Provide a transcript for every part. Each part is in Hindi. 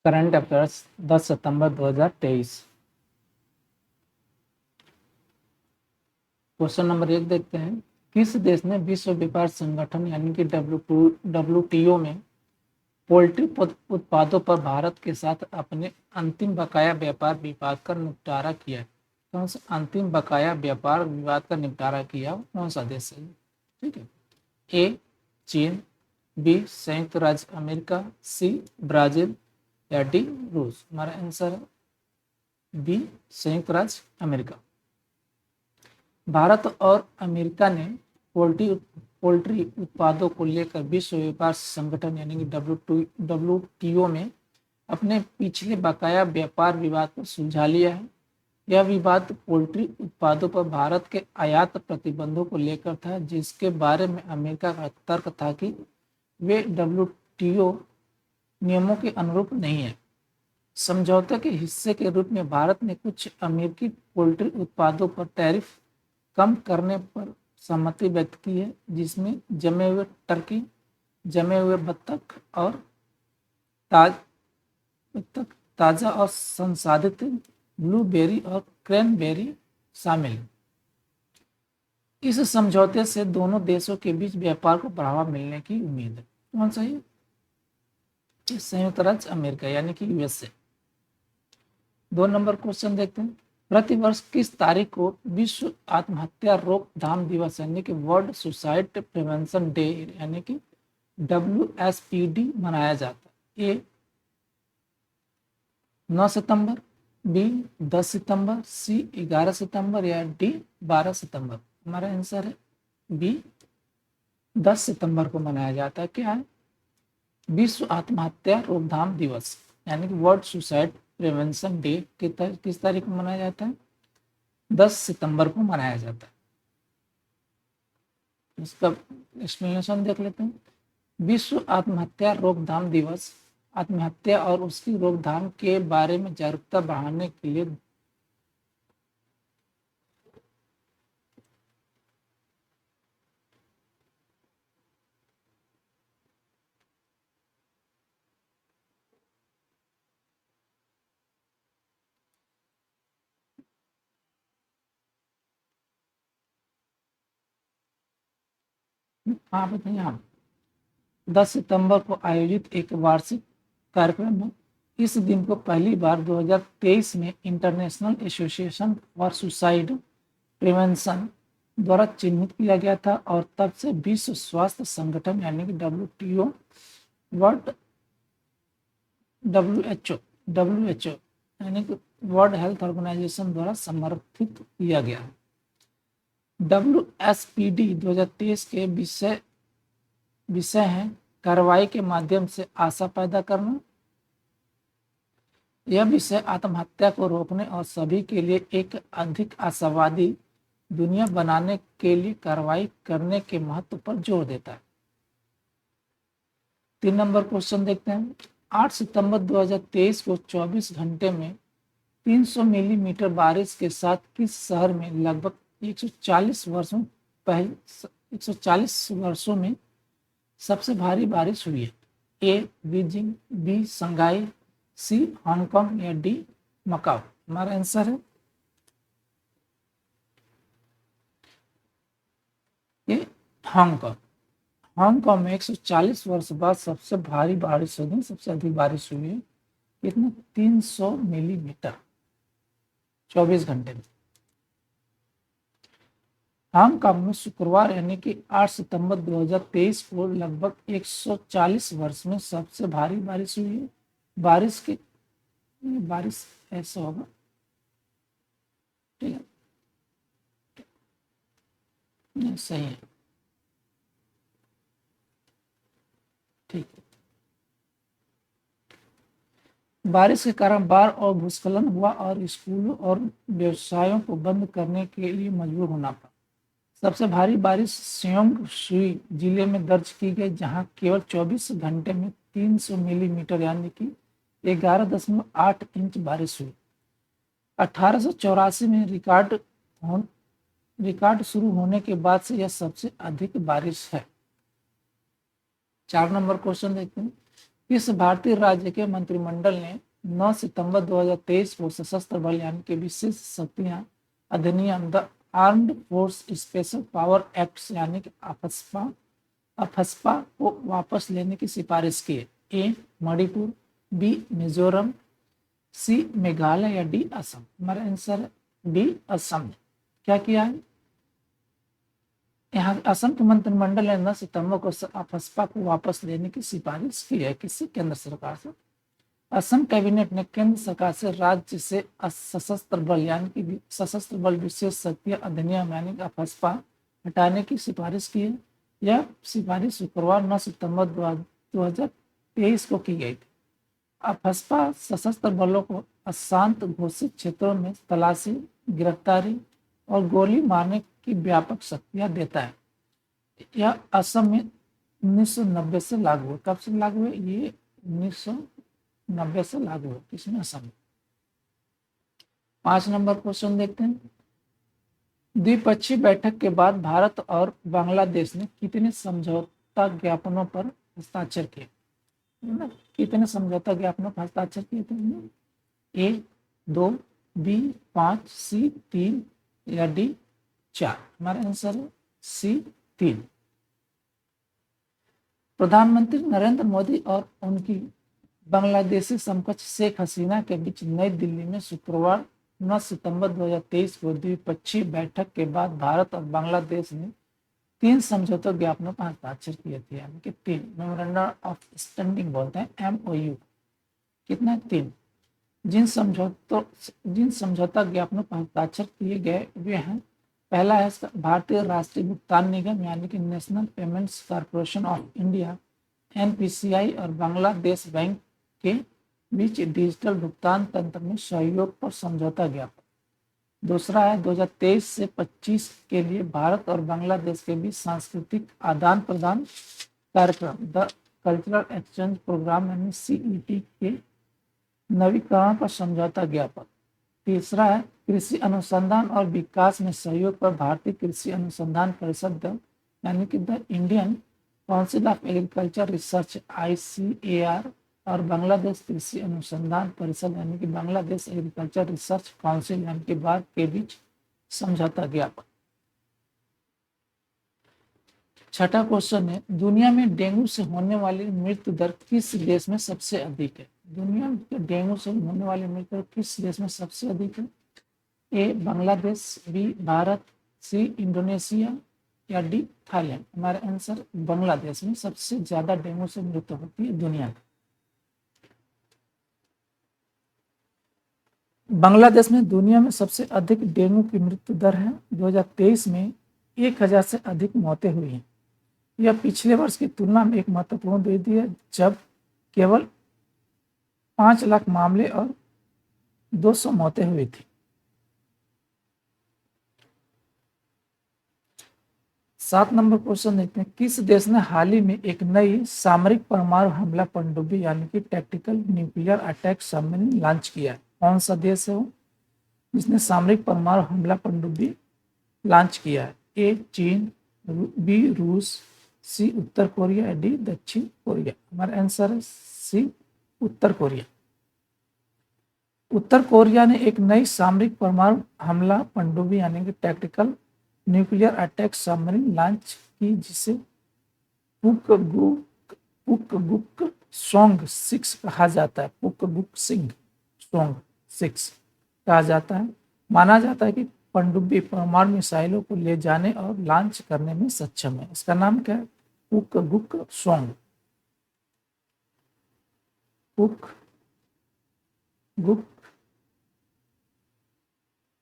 करंट अफेयर्स 10 सितंबर 2023। क्वेश्चन नंबर 1 देखते हैं। किस देश ने विश्व व्यापार संगठन यानी कि WTO में पोल्ट्री उत्पादों पर भारत के साथ अपने अंतिम बकाया व्यापार विवाद का निपटारा किया? कौन सा अंतिम बकाया व्यापार विवाद का निपटारा किया, कौन सा देश है? ठीक है। ए चीन, बी संयुक्त राज्य अमेरिका, सी ब्राजील या डी रूस? हमारा आंसर है बी संयुक्त राज्य अमेरिका। भारत और अमेरिका ने पोल्ट्री उत्पादों को लेकर विश्व व्यापार संगठन यानी कि WTO में अपने पिछले बकाया व्यापार विवाद को सुलझा लिया है। यह विवाद पोल्ट्री उत्पादों पर भारत के आयात प्रतिबंधों को लेकर था, जिसके बारे में अमेरिका का तर्क था कि वे WTO नियमों के अनुरूप नहीं है। समझौते के हिस्से के रूप में भारत ने कुछ अमेरिकी पोल्ट्री उत्पादों पर टैरिफ कम करने पर सहमति व्यक्त की है, जिसमें जमे हुए टर्की, जमे हुए बत्तख और ताज़ा और संसाधित ब्लूबेरी और क्रैनबेरी शामिल हैं। इस समझौते से दोनों देशों के बीच व्यापार को बढ़ावा मिलने की उम्मीद है। कौन सा है? संयुक्त राज्य अमेरिका यानी कि USA। 2 नंबर क्वेश्चन देखते हैं। प्रतिवर्ष किस तारीख को विश्व आत्महत्या रोकथाम दिवस यानी कि वर्ल्ड सुसाइड प्रिवेंशन डे यानी कि WSPD मनाया जाता है? ए 9 सितंबर, बी 10 सितंबर, सी 11 सितंबर या डी 12 सितंबर? हमारा आंसर है बी 10 सितंबर को मनाया जाता है। क्या है? विश्व आत्महत्या रोकथाम दिवस यानी कि वर्ल्ड सुसाइड प्रिवेंशन डे किस तारीख को मनाया जाता है? 10 सितंबर को मनाया जाता है। इसका एक्सप्लेनेशन देख लेते हैं। विश्व आत्महत्या रोकथाम दिवस आत्महत्या और उसकी रोकथाम के बारे में जागरूकता बढ़ाने के लिए बताइए। हाँ, 10 सितंबर को आयोजित एक वार्षिक कार्यक्रम है। इस दिन को पहली बार 2023 में international association for suicide prevention द्वारा चिन्हित किया गया था और तब से विश्व स्वास्थ्य संगठन यानी कि WTO वर्ल्ड WHO यानी कि वर्ल्ड हेल्थ ऑर्गेनाइजेशन द्वारा समर्थित किया गया। WSPD 2023 के विषय हैं कार्रवाई के माध्यम से आशा पैदा करना। यह विषय आत्महत्या को रोकने और सभी के लिए एक अधिक आशावादी दुनिया बनाने के लिए कार्रवाई करने के महत्व पर जोर देता है। 3 नंबर क्वेश्चन देखते हैं। 8 सितंबर 2023 को 24 घंटे में 300 मिलीमीटर बारिश के साथ किस शहर में लगभग 140 वर्षों में सबसे भारी बारिश हुई है? ए बीजिंग, बी शंघाई, सी हांगकांग या डी मकाओ? हमारा आंसर है ये हांगकांग। हांगकांग में 140 वर्ष बाद सबसे भारी बारिश हुई, सबसे अधिक बारिश हुई है। कितना? 300 मिलीमीटर 24 घंटे में। हांगकांग में शुक्रवार यानी कि 8 सितंबर 2023 को लगभग 140 वर्ष में सबसे भारी बारिश हुई है। बारिश ऐसा होगा, ठीक है, सही है, ठीक है। बारिश के कारण बाढ़ और भूस्खलन हुआ और स्कूलों और व्यवसायों को बंद करने के लिए मजबूर होना पड़ा। सबसे भारी बारिश सियोंग सुई जिले में दर्ज की गई, जहां केवल 24 घंटे में 300 मिलीमीटर यानी कि 11.8 इंच बारिश हुई। 1884 में रिकॉर्ड शुरू होने के बाद से यह सबसे अधिक बारिश है। 4 नंबर क्वेश्चन देखते हैं। किस भारतीय राज्य के मंत्रिमंडल ने 9 सितंबर 2023 को सशस्त्र बल यानी कि विशेष शक्तियां अधिनियम the armed force special power act यानी कि अफस्पा को वापस लेने की सिफारिश की है? ए मणिपुर, बी मिजोरम, सी मेघालय या डी असम? हमारा आंसर डी असम। क्या किया है यहाँ? असम के मंत्रिमंडल ने 9 सितंबर को अफस्पा को वापस लेने की सिफारिश की है। किसी केंद्र सरकार से? असम कैबिनेट ने केंद्र सरकार से राज्य से सशस्त्र बल यानी कि सशस्त्र बल विशेष शक्तियां अधिनियम यानी अफस्पा हटाने की सिफारिश की है। यह सिफारिश शुक्रवार 9 सितंबर 2023 को की गई थी। अफस्पा सशस्त्र बलों को अशांत घोषित क्षेत्रों में तलाशी, गिरफ्तारी और गोली मारने की व्यापक शक्तियां देता है। यह असम में 1990 से लागू है। कब से लागू है? ये 1990 से लागू है। किसमें? असम में। 5 नंबर क्वेश्चन देखते हैं। द्विपक्षीय बैठक के बाद भारत और बांग्लादेश ने कितने समझौता ज्ञापनों पर हस्ताक्षर किए? कितने समझौता ज्ञापनों पर हस्ताक्षर किए थे? ए 2, बी 5, सी 3 या डी 4? हमारा आंसर है सी 3। प्रधानमंत्री नरेंद्र मोदी और उनकी बांग्लादेशी समकक्ष शेख हसीना के बीच नई दिल्ली में शुक्रवार 9 सितंबर 2023 को द्विपक्षीय बैठक के बाद भारत और बांग्लादेश ने 3 समझौता ज्ञापनों पर हस्ताक्षर किए थे, यानी कि 3 मेमोरेंडम ऑफ अंडरस्टैंडिंग बोलते हैं, MOU। कितना? 3। जिन समझौता ज्ञापनों पर हस्ताक्षर किए गए वे हैं। पहला है भारतीय राष्ट्रीय भुगतान निगम यानी कि national payments corporation of India NPCI और बांग्लादेश बैंक के बीच डिजिटल भुगतान तंत्र में सहयोग पर समझौता ज्ञापन। दूसरा है 2023 से 25 के लिए भारत और बांग्लादेश के बीच सांस्कृतिक आदान प्रदान कार्यक्रम द कल्चरल एक्सचेंज प्रोग्राम यानी CEP के नवीकरण पर समझौता ज्ञापन। तीसरा है कृषि अनुसंधान और विकास में सहयोग पर भारतीय कृषि अनुसंधान परिषद यानी कि the Indian council of agriculture research ICAR और बांग्लादेश कृषि अनुसंधान परिषद यानी कि बांग्लादेश एग्रीकल्चर रिसर्च काउंसिल यानी कि बाग के बीच समझौता ज्ञापन। छठा क्वेश्चन है दुनिया में डेंगू से होने वाली मृत्यु दर किस देश में सबसे अधिक है? दुनिया में डेंगू से होने वाली मृत्यु दर किस देश में सबसे अधिक है? A Bangladesh, b Bharat, c Indonesia या डी थाईलैंड? हमारा आंसर बांग्लादेश में सबसे ज्यादा डेंगू से मृत्यु होती है दुनिया में। बांग्लादेश में दुनिया में सबसे अधिक डेंगू की मृत्यु दर है। 2023 में 1000 से अधिक मौतें हुई हैं। यह पिछले वर्ष की तुलना में एक महत्वपूर्ण वृद्धि है जब केवल 5 लाख मामले और 200 मौतें हुई थी। 7 नंबर क्वेश्चन देखते हैं। किस देश ने हाल ही में एक नई सामरिक परमाणु हमला पनडुब्बी यानी कि tactical nuclear attack submarine launch किया है? कौन सा देश है वो जिसने सामरिक परमाणु हमला पनडुब्बी लॉन्च किया है? ए चीन, बी रूस, सी उत्तर कोरिया, डी दक्षिण कोरिया? हमारा आंसर है सी उत्तर कोरिया। उत्तर कोरिया ने एक नई सामरिक परमाणु हमला पनडुब्बी यानी कि tactical nuclear attack submarine launch की जिसे पुकगुक सोंग 6 कहा जाता है। पुकगुक सिंह सोंग 6 कहा जाता है। माना जाता है कि पनडुब्बी परमाणु मिसाइलों को ले जाने और लॉन्च करने में सक्षम है। इसका नाम क्या है? पुकगुक सोंग। पुकगुक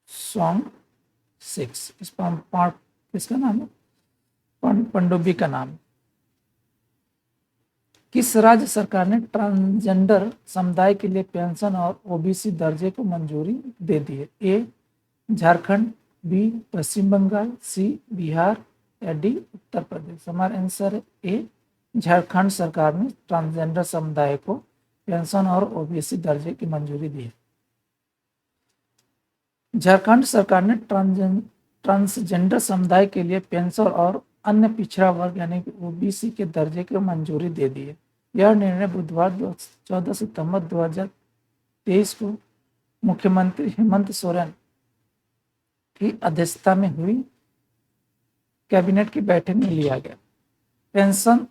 सोंग 6 किसका नाम है? पनडुब्बी का नाम। किस राज्य सरकार ने ट्रांसजेंडर समुदाय के लिए पेंशन और OBC दर्जे को मंजूरी दे दी है? ए झारखंड, बी पश्चिम बंगाल, सी बिहार या डी उत्तर प्रदेश? हमारा आंसर है ए झारखंड सरकार ने ट्रांसजेंडर समुदाय को पेंशन और OBC दर्जे की मंजूरी दी है। झारखंड सरकार ने ट्रांसजेंडर समुदाय के लिए पेंशन और अन्य पिछड़ा वर्ग यानी कि OBC के दर्जे की मंजूरी दे दी है। यह निर्णय बुधवार 14 सितंबर 2023 को मुख्यमंत्री हेमंत सोरेन की अध्यक्षता में हुई कैबिनेट की बैठक में लिया गया। पेंशन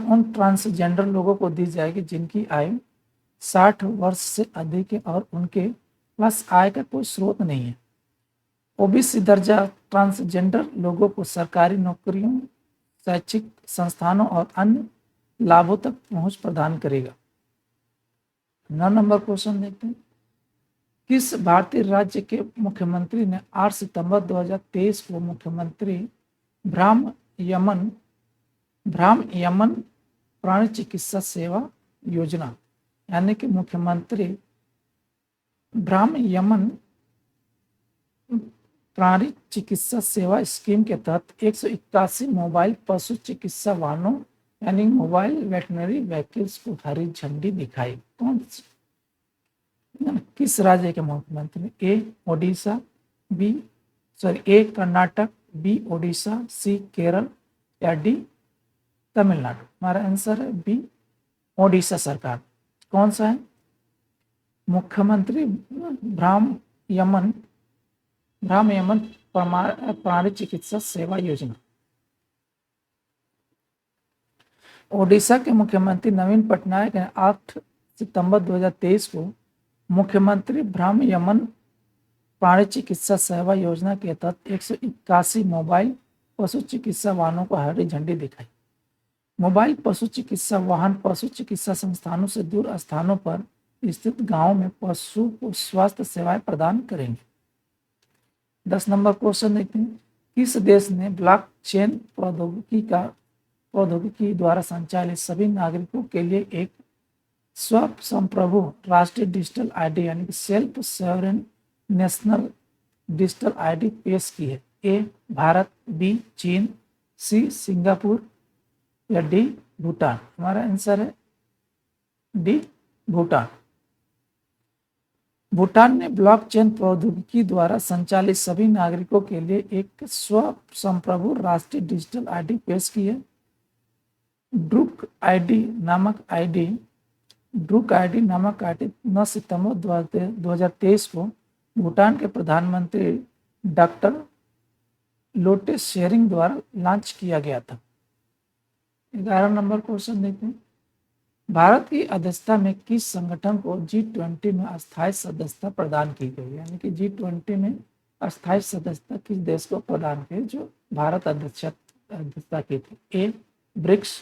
उन ट्रांसजेंडर लोगों को दी जाएगी जिनकी आयु 60 वर्ष से अधिक है और उनके पास आय का कोई स्रोत नहीं है। ओबीसी दर्जा ट्रांसजेंडर लोगों को सरकारी नौकरियों, शैक्षिक संस्थानों और अन्य लाभों तक पहुंच प्रदान करेगा। 9 नंबर क्वेश्चन देखते हैं। किस भारतीय राज्य के मुख्यमंत्री ने 8 सितंबर 2023 को मुख्यमंत्री भ्रामयमन प्राणी चिकित्सा सेवा योजना यानी कि मुख्यमंत्री भ्रामयमन प्राणी चिकित्सा सेवा स्कीम के तहत 181 मोबाइल पशु चिकित्सा वाहनों यानी मोबाइल वेटनरी व्हीकल्स को हरी झंडी दिखाई। कौन किस राज्य के मुख्यमंत्री? ए कर्नाटक, बी ओडिशा, सी केरल या डी तमिलनाडु। हमारा आंसर है बी ओडिशा सरकार। कौन सा है? मुख्यमंत्री भ्रामयमन प्राणी चिकित्सा सेवा योजना। ओडिशा के मुख्यमंत्री नवीन पटनायक ने 8 सितंबर 2023 को मुख्यमंत्री भ्रामयमन प्राणी चिकित्सा सेवा योजना के तहत 181 मोबाइल पशु चिकित्सा वाहनों को हरी झंडी दिखाई। मोबाइल पशु चिकित्सा वाहन पशु चिकित्सा संस्थानों से दूर स्थानों पर स्थित गांवों में पशु को स्वास्थ्य सेवाएं प्रदान करेंगे। 10 नंबर क्वेश्चन देखते हैं। किस देश ने ब्लॉकचेन प्रौद्योगिकी द्वारा संचालित सभी नागरिकों के लिए एक स्वसंप्रभु राष्ट्रीय डिजिटल आईडी यानी कि self sovereign national digital ID पेश की है? ए भारत, बी चीन, सी सिंगापुर या डी भूटान। हमारा आंसर है डी भूटान। भूटान ने ब्लॉकचेन प्रौद्योगिकी द्वारा संचालित सभी नागरिकों के लिए एक स्वसंप्रभु राष्ट्रीय डिजिटल आईडी पेश की है। ड्रूक आईडी नामक आईडी 9 सितंबर 2023 को भूटान के प्रधानमंत्री डॉक्टर लोटे शेरिंग द्वारा लॉन्च किया गया था। 11 नंबर क्वेश्चन देखते हैं। भारत की अध्यक्षता में किस संगठन को G20 में अस्थायी सदस्यता प्रदान की गई? यानी कि G20 में अस्थायी सदस्यता किस देश को प्रदान की जो भारत अध्यक्षता की थी? ए ब्रिक्स,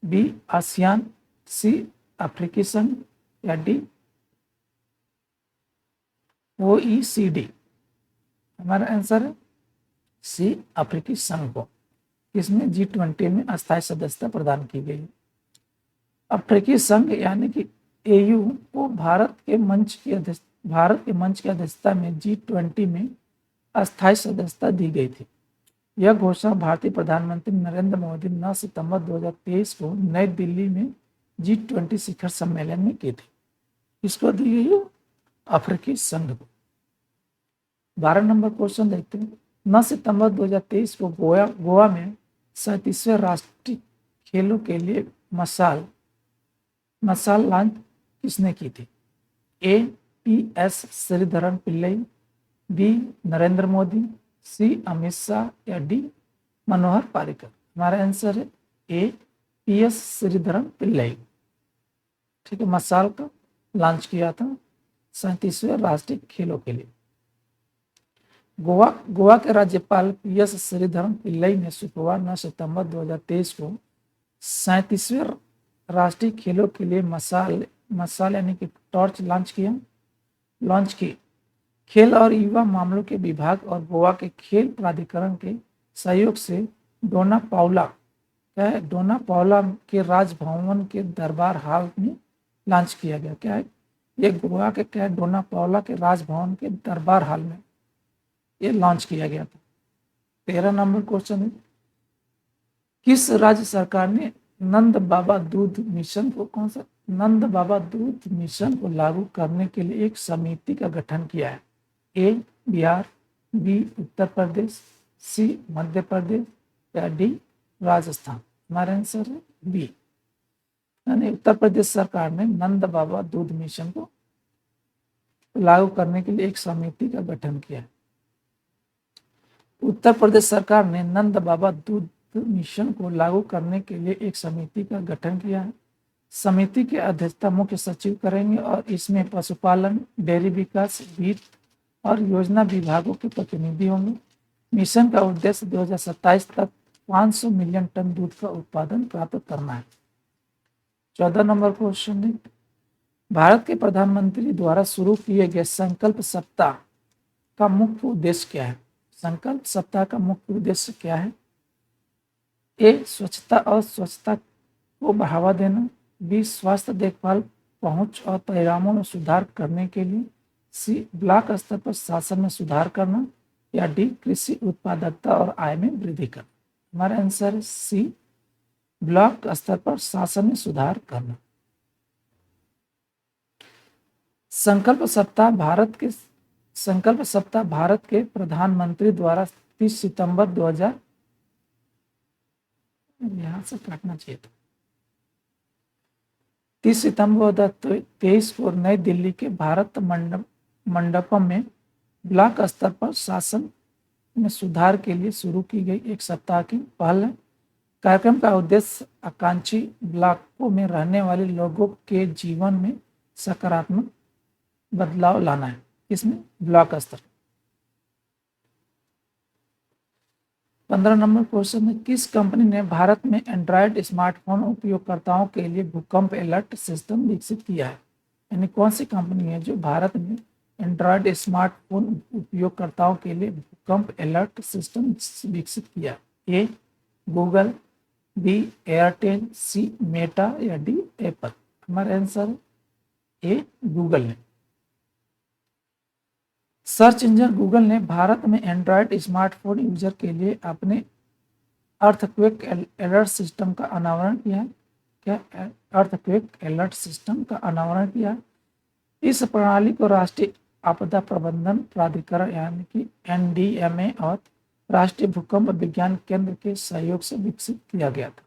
बी आसियान, सी अफ्रीकी संघ या डी OECD। हमारा आंसर है सी अफ्रीकी संघ को। इसमें G20 में अस्थायी सदस्यता प्रदान की गई। अफ्रीकी संघ यानी कि AU को भारत के मंच की अध्यक्षता में G20 में अस्थायी सदस्यता दी गई थी। यह घोषणा भारतीय प्रधानमंत्री नरेंद्र मोदी 9 सितंबर 2023 को नई दिल्ली में G20 शिखर सम्मेलन में की थी। किसको दी गई? अफ्रीकी संघ को। 12 नंबर क्वेश्चन देखते हैं। 9 सितंबर 2023 को गोवा में 37वें राष्ट्रीय खेलों के लिए मशाल लॉन्च किसने की थी? ए PS श्रीधरन पिल्लई, बी नरेंद्र मोदी, सी अमित शाह या डी मनोहर पारिकर। हमारा आंसर है ए PS श्रीधरन पिल्लई। ठीक है, मशाल का लॉन्च किया था 37वें राष्ट्रीय खेलों के लिए। गोवा के राज्यपाल PS श्रीधरन पिल्लई ने शुक्रवार 9 सितंबर 2023 को 37वें राष्ट्रीय खेलों के लिए मशाल यानी कि टॉर्च लॉन्च की। खेल और युवा मामलों के विभाग और गोवा के खेल प्राधिकरण के सहयोग से डोना पाउला के राजभवन के दरबार हाल में लॉन्च किया गया। क्या है ये? गोवा के क्या डोना पाउला के राजभवन के दरबार हाल में ये लॉन्च किया गया था। 13 नंबर क्वेश्चन है। किस राज्य सरकार ने नंद बाबा दूध मिशन को लागू करने के लिए एक समिति का गठन किया है? ए बिहार, बी उत्तर प्रदेश, सी मध्य प्रदेश या डी राजस्थान। हमारा आंसर है बी। यानी उत्तर प्रदेश सरकार ने नंद बाबा दूध मिशन को लागू करने के लिए एक समिति का गठन किया है। उत्तर प्रदेश सरकार ने नंद बाबा दूध मिशन को लागू करने के लिए एक समिति का गठन किया है। समिति की अध्यक्षता मुख्य सचिव करेंगे और इसमें पशुपालन, डेयरी विकास, वित्त और योजना विभागों के प्रतिनिधि होंगे। मिशन का उद्देश्य 2027 तक 500 मिलियन टन दूध का उत्पादन प्राप्त करना है। 14 नंबर क्वेश्चन है, भारत के प्रधानमंत्री द्वारा शुरू किए गए संकल्प सप्ताह का मुख्य उद्देश्य क्या है? संकल्प सप्ताह का मुख्य उद्देश्य क्या है? ए, स्वच्छता और स्वच्छता को बढ़ावा देना। बी, स्वास्थ्य देखभाल पहुंच और परिणामों में सुधार करने के लिए। सी, ब्लॉक स्तर पर शासन में सुधार करना। या डी, कृषि उत्पादकता और आय में वृद्धि करना। हमारा आंसर है सी, ब्लॉक स्तर पर शासन में सुधार करना। संकल्प सप्ताह भारत के प्रधानमंत्री द्वारा 30 सितंबर 2000 यहां से काटना चाहिए था 30 सितंबर 2023 को नई दिल्ली के भारत मंडपम में ब्लॉक स्तर पर शासन में सुधार के लिए शुरू की गई एक सप्ताह की पहल है। कार्यक्रम का उद्देश्य आकांक्षी ब्लॉकों में रहने वाले लोगों के जीवन में सकारात्मक बदलाव लाना है। इसमें ब्लॉक स्तर। 15 नंबर क्वेश्चन है, किस कंपनी ने भारत में एंड्रॉयड स्मार्टफोन उपयोगकर्ताओं के लिए भूकंप अलर्ट सिस्टम विकसित किया है? यानी कौन सी कंपनी है जो भारत में एंड्रॉयड स्मार्टफोन उपयोगकर्ताओं के लिए भूकंप अलर्ट सिस्टम विकसित किया? ए, गूगल, बी, एयरटेल, सी, मेटा या डी, एप्पल। हमारा आंसर ए, गूगल ने। सर्च इंजन गूगल ने भारत में एंड्रॉयड स्मार्टफोन यूजर के लिए अपने अर्थक्वेक अलर्ट सिस्टम का अनावरण किया है। क्या अर्थक्वेक अलर्ट सिस्टम का अनावरण किया? इस प्रणाली को राष्ट्रीय आपदा प्रबंधन प्राधिकरण यानी कि NDMA और राष्ट्रीय भूकंप विज्ञान केंद्र के सहयोग से विकसित किया गया था।